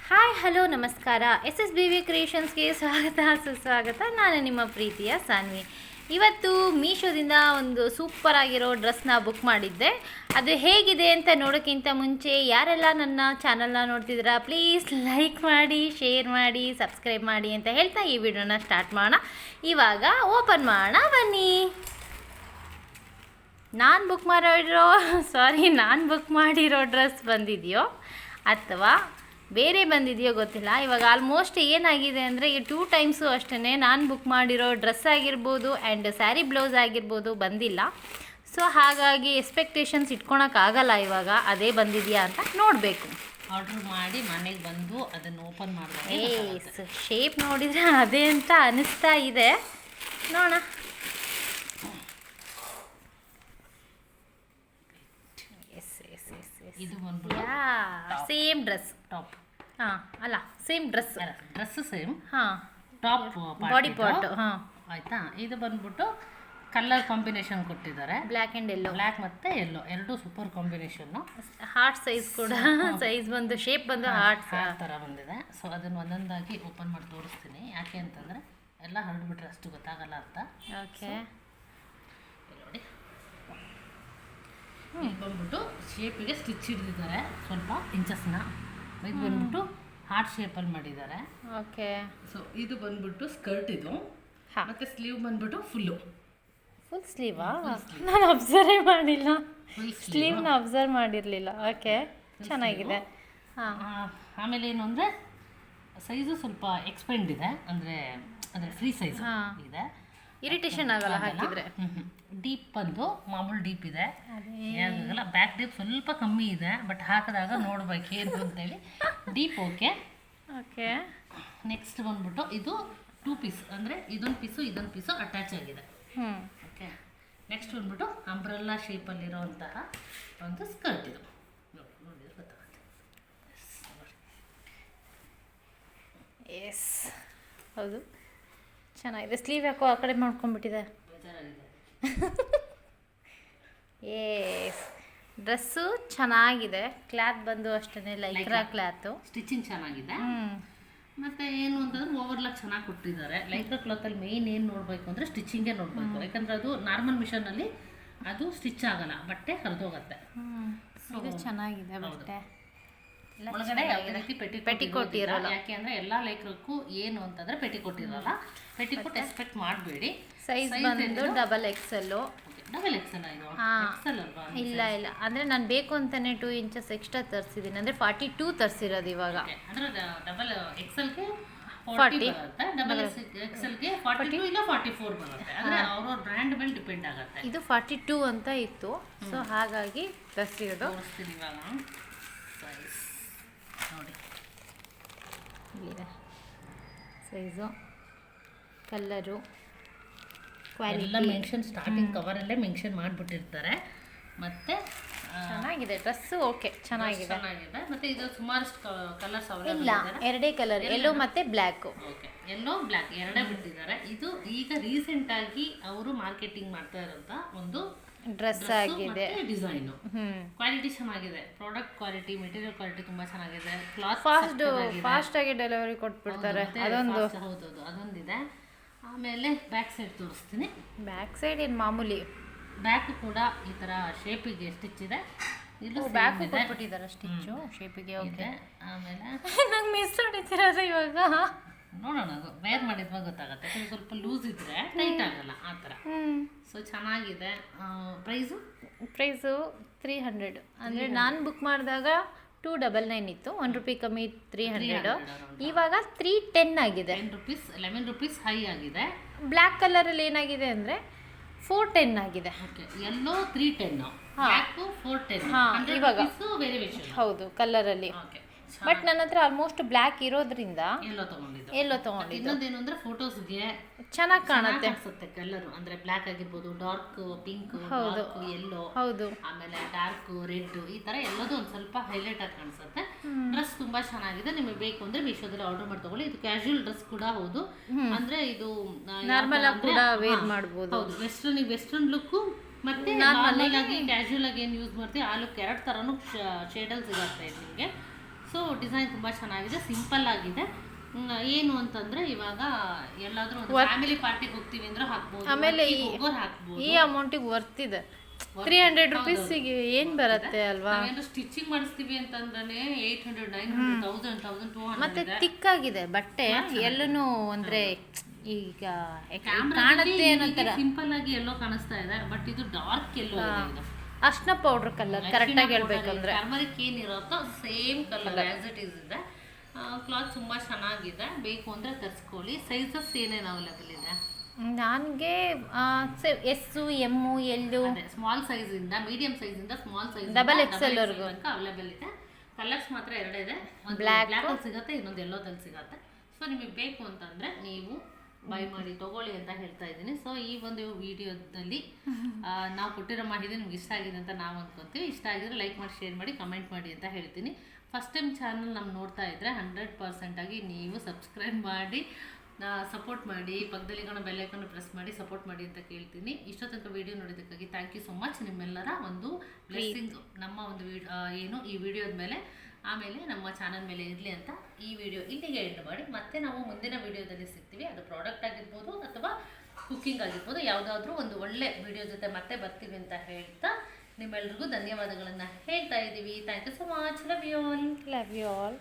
Hi hello ನಮಸ್ಕಾರ SSBV ಕ್ರಿಯೇಷನ್ಸ್ಗೆ ಸ್ವಾಗತ ಸುಸ್ವಾಗತ. ನಾನು ನಿಮ್ಮ ಪ್ರೀತಿಯ ಸಾನ್ವಿ. ಇವತ್ತು ಮೀಶೋದಿಂದ ಒಂದು ಸೂಪರ್ ಆಗಿರೋ ಡ್ರೆಸ್ನ ಬುಕ್ ಮಾಡಿದ್ದೆ. ಅದು ಹೇಗಿದೆ ಅಂತ ನೋಡೋಕ್ಕಿಂತ ಮುಂಚೆ ಯಾರೆಲ್ಲ ನನ್ನ ಚಾನಲ್ನ ನೋಡ್ತಿದ್ದೀರಾ ಪ್ಲೀಸ್ ಲೈಕ್ ಮಾಡಿ, ಶೇರ್ ಮಾಡಿ, ಸಬ್ಸ್ಕ್ರೈಬ್ ಮಾಡಿ ಅಂತ ಹೇಳ್ತಾ ಈ ವಿಡಿಯೋನ ಸ್ಟಾರ್ಟ್ ಮಾಡೋಣ. ಇವಾಗ ಓಪನ್ ಮಾಡೋಣ ಬನ್ನಿ. ನಾನು ಬುಕ್ ಮಾಡಿರೋ ಡ್ರೆಸ್ ಬಂದಿದೆಯೋ ಅಥವಾ ಬೇರೆ ಬಂದಿದೆಯೋ ಗೊತ್ತಿಲ್ಲ. ಇವಾಗ ಆಲ್ಮೋಸ್ಟ್ ಏನಾಗಿದೆ ಅಂದರೆ ಈ 2 ಟೈಮ್ಸು ಅಷ್ಟೇ ನಾನು ಬುಕ್ ಮಾಡಿರೋ ಡ್ರೆಸ್ ಆಗಿರ್ಬೋದು ಆ್ಯಂಡ್ ಸ್ಯಾರಿ ಬ್ಲೌಸ್ ಆಗಿರ್ಬೋದು ಬಂದಿಲ್ಲ. ಸೊ ಹಾಗಾಗಿ ಎಕ್ಸ್ಪೆಕ್ಟೇಷನ್ಸ್ ಇಟ್ಕೊಳಕ್ಕಾಗಲ್ಲ. ಇವಾಗ ಅದೇ ಬಂದಿದೆಯಾ ಅಂತ ನೋಡಬೇಕು. ಆರ್ಡ್ರ್ ಮಾಡಿ ಮನೆಗೆ ಬಂದು ಅದನ್ನು ಓಪನ್ ಮಾಡಿದ್ರೆ ಶೇಪ್ ನೋಡಿದರೆ ಅದೇ ಅಂತ ಅನಿಸ್ತಾ ಇದೆ. ನೋಡೋಣ. ಇದು ಬಂದ್ಬಿಟ್ಟು ಸೇಮ್ ಡ್ರೆಸ್ ಟಾಪ್. ಹಾಂ ಅಲ್ಲ ಸೇಮ್ ಡ್ರೆಸ್ ಸೇಮ್. ಹಾಂ ಟಾಪ್ ಬಾಡಿ ಪಾರ್ಟ್. ಹಾಂ ಆಯಿತಾ. ಇದು ಬಂದ್ಬಿಟ್ಟು ಕಲರ್ ಕಾಂಬಿನೇಷನ್ ಕೊಟ್ಟಿದ್ದಾರೆ. Black and yellow. ಬ್ಲ್ಯಾಕ್ ಮತ್ತು ಎಲ್ಲೋ ಎರಡೂ ಸೂಪರ್ ಕಾಂಬಿನೇಷನ್ನು. ಹಾರ್ಟ್ ಸೈಜ್ ಕೂಡ ಸೈಜ್ ಬಂದು ಶೇಪ್ ಬಂದು ಹಾರ್ಟ್ ಥರ ಬಂದಿದೆ. ಸೊ ಅದನ್ನು ಒಂದೊಂದಾಗಿ ಓಪನ್ ಮಾಡಿ ತೋರಿಸ್ತೀನಿ. ಯಾಕೆ ಅಂತಂದರೆ ಎಲ್ಲ ಹರಡ್ಬಿಟ್ರೆ ಅಷ್ಟು ಗೊತ್ತಾಗಲ್ಲ ಅಂತ. ಓಕೆ. ನೋಡಿ, ಇದು ಬಂದ್ಬಿಟ್ಟು ಶೇಪಿಗೆ ಸ್ಟಿಚ್ ಹಿಡಿದಿದ್ದಾರೆ ಸ್ವಲ್ಪ ಇಂಚಸ್ನ. ಇದು ಬಂದ್ಬಿಟ್ಟು ಹಾರ್ಟ್ ಶೇಪಲ್ಲಿ ಮಾಡಿದ್ದಾರೆ. ಓಕೆ. ಸೊ ಇದು ಬಂದ್ಬಿಟ್ಟು ಸ್ಕರ್ಟ್ ಇದು. ಮತ್ತು ಸ್ಲೀವ್ ಬಂದ್ಬಿಟ್ಟು ಫುಲ್ ಸ್ಲೀವಾ? ನಾನು ಅಬ್ಸರ್ವ್ ಮಾಡಿಲ್ಲ. ಸ್ಲೀವ್ನ ಅಬ್ಸರ್ವ್ ಮಾಡಿರಲಿಲ್ಲ. ಓಕೆ, ಚೆನ್ನಾಗಿದೆ. ಹಾಂ. ಆಮೇಲೆ ಏನು ಅಂದರೆ ಸೈಜು ಸ್ವಲ್ಪ ಎಕ್ಸ್ಪೆಂಡ್ ಇದೆ, ಅಂದರೆ ಫ್ರೀ ಸೈಜ್ ಇದೆ. ಇರಿಟೇಷನ್ ಆಗಲ್ಲ ಹಾಕಿದ್ರೆ. ಡೀಪ್ ಬಂದು ಮಾಮೂಲು ಡೀಪ್ ಇದೆ, ಏನಾಗಲ್ಲ. ಬ್ಯಾಕ್ ಡೀಪ್ ಸ್ವಲ್ಪ ಕಮ್ಮಿ ಇದೆ, ಬಟ್ ಹಾಕಿದಾಗ ನೋಡ್ಬೇಕು ಏನು ಅಂತೇಳಿ. Deep okay. ಓಕೆ. ನೆಕ್ಸ್ಟ್ ಬಂದ್ಬಿಟ್ಟು ಇದು 2 ಪೀಸ್, ಅಂದರೆ ಇದೊಂದು ಪೀಸು ಅಟ್ಯಾಚ್ ಆಗಿದೆ. ಓಕೆ. ನೆಕ್ಸ್ಟ್ ಬಂದ್ಬಿಟ್ಟು ಅಂಬ್ರೆಲ್ಲಾ ಶೇಪಲ್ಲಿರೋಂತಹ ಒಂದು ಸ್ಕರ್ಟ್ ಇದು. ನೋಡಿದ್ರೆ ಗೊತ್ತಾಗುತ್ತೆ. ಎಸ್, ಹೌದು, ಚೆನ್ನಾಗಿದೆ. ಸ್ಲೀವ್ ಯಾಕೋ ಆ ಕಡೆ ಮಾಡ್ಕೊಂಡ್ಬಿಟ್ಟಿದೆ. ಏಸ್, ಡ್ರೆಸ್ಸು ಚೆನ್ನಾಗಿದೆ. ಕ್ಲಾತ್ ಬಂದು ಅಷ್ಟೇ ಲೈಕ್ರಾ ಕ್ಲಾತು. ಸ್ಟಿಚಿಂಗ್ ಚೆನ್ನಾಗಿದೆ. ಮತ್ತು ಏನು ಅಂತಂದ್ರೆ ಓವರ್ಲಾಕ್ ಚೆನ್ನಾಗಿ ಕೊಟ್ಟಿದ್ದಾರೆ. ಲೈಕ್ರಾ ಕ್ಲಾತಲ್ಲಿ ಮೇಯ್ನ್ ಏನು ನೋಡಬೇಕು ಅಂದರೆ ಸ್ಟಿಚಿಂಗೇ ನೋಡಬೇಕು. ಯಾಕಂದರೆ ಅದು ನಾರ್ಮಲ್ ಮಿಷನಲ್ಲಿ ಅದು ಸ್ಟಿಚ್ ಆಗಲ್ಲ, ಬಟ್ಟೆ ಹರಿದೋಗತ್ತೆ. ಇದು ಚೆನ್ನಾಗಿದೆ ಬಟ್ಟೆ. ಒಳಗಡೆ ಯಾವುದೇ ರೀತಿ ಪೆಟಿಕೋಟ್ ಇರಲ್ಲ. ಯಾಕೆ ಅಂದರೆ ಎಲ್ಲ ಲೈಕ್ರಕ್ಕೂ ಏನು ಅಂತಂದರೆ ಪೆಟಿಕೋಟ್ ಇರಲ್ಲ. ಪೆಟಿಕೋಟ್ ಎಕ್ಸ್ಪೆಕ್ಟ್ ಮಾಡಬೇಡಿ. ಸೈಜ್ ಬಂದು ಡಬಲ್ ಎಕ್ಸೆಲ್ಲು. ಡಬಲ್ ಎಕ್ಸೆಲ್ ಇದು ಎಕ್ಸೆಲ್ ಅಲ್ವಾ? ಇಲ್ಲ ಅಂದರೆ ನಾನು ಬೇಕು ಅಂತಲೇ 2 ಇಂಚಸ್ ಎಕ್ಸ್ಟ್ರಾ ತರಿಸಿದ್ದೀನಿ. ಅಂದರೆ 42 ತರಿಸಿರೋದು ಇವಾಗ. ಅಂದರೆ ಡಬಲ್ ಎಕ್ಸೆಲ್ಗೆ 40 ಬರುತ್ತೆ, ಡಬಲ್ ಎಕ್ಸೆಲ್ಗೆ 42 ಇಲ್ಲ 44 ಬರುತ್ತೆ. ಅಂದರೆ ಅವ್ರವ್ರ ಬ್ರ್ಯಾಂಡ್ ಮೇಲೆ ಡಿಪೆಂಡ್ ಆಗುತ್ತೆ. ಇದು 42 ಅಂತ ಇತ್ತು, ಸೊ ಹಾಗಾಗಿ ತರಿಸಿರೋದು. ತೋರಿಸ್ತೀನಿ ಇವಾಗ ಸೈಜ್ ನೋಡಿ. ಇಲ್ಲಿದೆ ಸೈಜು, ಕಲ್ಲರು, ಕ್ವಾಲಿಟಿ ಎಲ್ಲ ಮೆನ್ಷನ್ ಸ್ಟಾರ್ಟಿಂಗ್ ಕವರಲ್ಲೇ ಮೆನ್ಷನ್ ಮಾಡಿಬಿಟ್ಟಿರ್ತಾರೆ. ಮತ್ತು ಚೆನ್ನಾಗಿದೆ ಡ್ರೆಸ್ಸು. ಓಕೆ, ಚೆನ್ನಾಗಿದೆ. ಮತ್ತು ಇದು ಸುಮಾರಷ್ಟು ಕಲರ್ಸ್ ಅವೈಲೇಬಲ್ ಇಲ್ಲ, ಎರಡೇ ಕಲರ್, ಎಲ್ಲೋ ಮತ್ತು ಬ್ಲ್ಯಾಕು. ಓಕೆ, ಎಲ್ಲೋ ಬ್ಲ್ಯಾಕ್ ಎರಡೇ ಬಿಟ್ಟಿದ್ದಾರೆ. ಇದು ಈಗ ರೀಸೆಂಟಾಗಿ ಅವರು ಮಾರ್ಕೆಟಿಂಗ್ ಮಾಡ್ತಾ ಇರೋಂಥ ಒಂದು ಡ್ರೆಸ್ ಆಗಿದೆ. ಡಿಸೈನು ಕ್ವಾಲಿಟಿ ಚೆನ್ನಾಗಿದೆ. ಪ್ರಾಡಕ್ಟ್ ಕ್ವಾಲಿಟಿ, ಮೆಟೀರಿಯಲ್ ಕ್ವಾಲಿಟಿ ತುಂಬ ಚೆನ್ನಾಗಿದೆ. ಕ್ಲಾತ್ ಫಾಸ್ಟಾಗಿ ಡೆಲಿವರಿ ಕೊಟ್ಬಿಡ್ತಾರೆ. ಅದೊಂದು ಹೌದೌದು, ಅದೊಂದಿದೆ. ಆಮೇಲೆ ಬ್ಯಾಕ್ ಸೈಡ್ ತೋರಿಸ್ತೀನಿ. ಬ್ಯಾಕ್ ಸೈಡ್ ಏನು ಮಾಮೂಲಿ, ಬ್ಯಾಕ್ ಕೂಡ ಈ ಥರ ಶೇಪಿಗೆ ಸ್ಟಿಚ್ ಇದೆ. ಇಲ್ಲೂ ಬ್ಯಾಕ್ ಕೊಟ್ಬಿಟ್ಟಿದ್ದಾರೆ ಸ್ಟಿಚ್ಚು ಶೇಪಿಗೆ. ಓಕೆ. ಆಮೇಲೆ ನಂಗೆ ಮಿಸ್ ಹೊಡಿತಿರೋದು ಇವಾಗ. ನೋಡೋಣ, ಅದು ವೇರ್ ಮಾಡಿದ್ವಾಗ ಗೊತ್ತಾಗುತ್ತೆ. ಸ್ವಲ್ಪ ಲೂಸ್ ಇದ್ದರೆ ಟೈಟ್ ಆಗಲ್ಲ ಆ ಥರ. ಸೊ ಚೆನ್ನಾಗಿದೆ. ಪ್ರೈಸು 300. ಅಂದರೆ ನಾನು ಬುಕ್ ಮಾಡಿದಾಗ 299 ಇತ್ತು, 1 ರೂಪಿ ಕಮ್ಮಿ 300. ಇವಾಗ 310 ಆಗಿದೆ. 10 ರೂಪೀಸ್ 11 ರೂಪೀಸ್ ಹೈ ಆಗಿದೆ. ಬ್ಲ್ಯಾಕ್ ಕಲರಲ್ಲಿ ಏನಾಗಿದೆ ಅಂದರೆ 410 ಆಗಿದೆ. ಓಕೆ, ಎಲ್ಲೋ 310, ಬ್ಲ್ಯಾಕು 410. ಇವಾಗ ವೇರಿಯೇಷನ್. ಹೌದು, ಕಲರಲ್ಲಿ. ಓಕೆ. ಬಟ್ ನನ್ನ ಹತ್ರ ಆಲ್ಮೋಸ್ಟ್ ಬ್ಲ್ಯಾಕ್ ಇರೋದ್ರಿಂದ ಎಲ್ಲೋ ತಗೊಂಡಿದ್ದು. ಇನ್ನೊಂದೇನು ಅಂದರೆ ಫೋಟೋಸ್ಗೆ ಚೆನ್ನಾಗಿ ಕಾಣುತ್ತೆ ಕಲರು. ಅಂದರೆ ಬ್ಲ್ಯಾಕ್ ಆಗಿರ್ಬೋದು, ಡಾರ್ಕ್ ಪಿಂಕ್, ಎಲ್ಲೋ, ಹೌದು, ಆಮೇಲೆ ಡಾರ್ಕ್ ರೆಡ್, ಈ ಥರ ಎಲ್ಲದೂ ಒಂದು ಸ್ವಲ್ಪ ಹೈಲೈಟ್ ಆಗಿ ಕಾಣಿಸುತ್ತೆ. ಡ್ರೆಸ್ ತುಂಬ ಚೆನ್ನಾಗಿದೆ. ನಿಮಗೆ ಬೇಕು ಅಂದರೆ ಮೀಶೋದಲ್ಲಿ ಆರ್ಡರ್ ಮಾಡಿ ತಗೊಳ್ಳಿ. ಇದು ಕ್ಯಾಶುವಲ್ ಡ್ರೆಸ್ ಕೂಡ ಹೌದು. ಅಂದರೆ ಇದು ನಾರ್ಮಲ್ ಆಗಿ ಕೂಡ ವೇರ್ ಮಾಡ್ಬೋದು. ಹೌದು, ವೆಸ್ಟರ್ನ್ ಲುಕ್ಕು ಮತ್ತು ನಾರ್ಮಲ್ ಆಗಿ ಕ್ಯಾಶುವಲ್ ಆಗಿ ಏನು ಯೂಸ್ ಮಾಡ್ತೀವಿ ಆ ಲುಕ್ ಎರಡು ಥರನೂ ಶೇಡಲ್ಲಿ ಸಿಗುತ್ತೆ ನಿಮಗೆ. ಸೊ ಡಿಸೈನ್ ತುಂಬ ಚೆನ್ನಾಗಿದೆ, ಸಿಂಪಲ್ ಆಗಿದೆ. ಏನು ಅಂತಂದ್ರೆ ಇವಾಗ ಎಲ್ಲಾದ್ರೂ ಒಂದು ಫ್ಯಾಮಿಲಿ ಪಾರ್ಟಿಗೆ ಹೋಗ್ತೀವಿ ಅಂದ್ರೆ ಹಾಕ್ಬೋದು, ಆಮೇಲೆ ಹೋಗೋರು ಹಾಕ್ಬೋದು. ಈ ಅಮೌಂಟಿಗೆ ವರ್ತ್ ಇದೆ. 300 ರುಪೀಸಿಗೆ ಏನು ಬರುತ್ತೆ ಅಲ್ವಾ? ನಾವೇನು ಸ್ಟಿಚಿಂಗ್ ಮಾಡಿಸ್ತೀವಿ ಅಂತಂದ್ರೆ 800, 900, 1000, 1200 ಮತ್ತೆ ತಿಕ್ಕಾಗಿದೆ ಬಟ್ಟೆ ಎಲ್ಲನೂ ಅಂದ್ರೆ ಈಗ ಕಾಣುತ್ತೆ ಅನ್ನೋ ಥರ ಸಿಂಪಲ್ ಆಗಿ ಎಲ್ಲೋ ಕಾಣಿಸ್ತಾ ಇದೆ, ಬಟ್ ಇದು ಡಾರ್ಕ್ ಎಲ್ಲೋ ಇದೆ. ಇದು ಅರ್ಶಿನ ಪೌಡ್ರ್ ಕಲರ್ ಕರೆಕ್ಟಾಗಿ ಹೇಳ್ಬೇಕಂದ್ರೆ ಟರ್ಮರಿಕ್ ಏನಿರುತ್ತೋ same colour as it is ಇದೆ. ಕ್ಲಾತ್ ತುಂಬ ಚೆನ್ನಾಗಿದೆ, ಬೇಕು ಅಂದರೆ ತರಿಸ್ಕೊಳ್ಳಿ. ಸೈಜಸ್ ಏನೇನು ಅವೈಲೇಬಲ್ ಇದೆ? ನನಗೆ ಎಸ್ಸು ಎಮ್ಮು ಎಲ್ಲು ಸ್ಮಾಲ್ ಸೈಜಿಂದ ಮೀಡಿಯಂ ಸೈಜಿಂದ ಸ್ಮಾಲ್ ಸೈಜ್ ಡಬಲ್ ಎಕ್ಸೆಲ್ ವರ್ಗು ಅವೈಲೇಬಲ್ ಇದೆ. ಕಲರ್ಸ್ ಮಾತ್ರ ಎರಡಿದೆ, ಒಂದು ಬ್ಲ್ಯಾಕ್ ಬ್ಲ್ಯಾಕಲ್ಲಿ ಸಿಗುತ್ತೆ, ಇನ್ನೊಂದು ಎಲ್ಲೋದಲ್ಲಿ ಸಿಗುತ್ತೆ. ಸೊ ನಿಮಗೆ ಬೇಕು ಅಂತಂದರೆ ನೀವು ಬೈ ಮಾಡಿ ತೊಗೊಳ್ಳಿ ಅಂತ ಹೇಳ್ತಾ ಇದ್ದೀನಿ. ಸೊ ಈ ಒಂದು ವಿಡಿಯೋದಲ್ಲಿ ನಾವು ಕೊಟ್ಟಿರೋ ಮಾಹಿತಿ ನಿಮ್ಗೆ ಇಷ್ಟ ಆಗಿದೆ ಅಂತ ನಾವು ಅಂದ್ಕೊತೀವಿ. ಇಷ್ಟ ಆಗಿದ್ರೆ ಲೈಕ್ ಮಾಡಿ, ಶೇರ್ ಮಾಡಿ, ಕಮೆಂಟ್ ಮಾಡಿ ಅಂತ ಹೇಳ್ತೀನಿ. ಫಸ್ಟ್ ಟೈಮ್ ಚಾನಲ್ ನಮ್ಮ ನೋಡ್ತಾ ಇದ್ದರೆ 100% ಆಗಿ ನೀವು ಸಬ್ಸ್ಕ್ರೈಬ್ ಮಾಡಿ ಸಪೋರ್ಟ್ ಮಾಡಿ, ಪಕ್ಕದಲ್ಲಿ ಬೆಲ್ಲೈಕನ್ನು ಪ್ರೆಸ್ ಮಾಡಿ ಸಪೋರ್ಟ್ ಮಾಡಿ ಅಂತ ಕೇಳ್ತೀನಿ. ಇಷ್ಟೊತ್ತಂಕ ವಿಡಿಯೋ ನೋಡಿದ್ದಕ್ಕಾಗಿ ಥ್ಯಾಂಕ್ ಯು ಸೊ ಮಚ್. ನಿಮ್ಮೆಲ್ಲರ ಒಂದು ಬ್ಲೆಸ್ಸಿಂಗ್ ನಮ್ಮ ಒಂದು ಏನು ಈ ವಿಡಿಯೋದ ಮೇಲೆ, ಆಮೇಲೆ ನಮ್ಮ ಚಾನಲ್ ಮೇಲೆ ಇರಲಿ ಅಂತ ಈ ವಿಡಿಯೋ ಇಲ್ಲಿಗೆ ಎಂಡ್ ಮಾಡಿ. ಮತ್ತೆ ನಾವು ಮುಂದಿನ ವಿಡಿಯೋದಲ್ಲಿ ಸಿಗ್ತೀವಿ. ಅದು ಪ್ರಾಡಕ್ಟ್ ಆಗಿರ್ಬೋದು ಅಥವಾ ಕುಕ್ಕಿಂಗ್ ಆಗಿರ್ಬೋದು, ಯಾವುದಾದ್ರೂ ಒಂದು ಒಳ್ಳೆ ವಿಡಿಯೋ ಜೊತೆ ಮತ್ತೆ ಬರ್ತೀವಿ ಅಂತ ಹೇಳ್ತಾ ನಿಮ್ಮೆಲ್ರಿಗೂ ಧನ್ಯವಾದಗಳನ್ನು ಹೇಳ್ತಾ ಇದ್ದೀವಿ. Thank you so much. Love you all.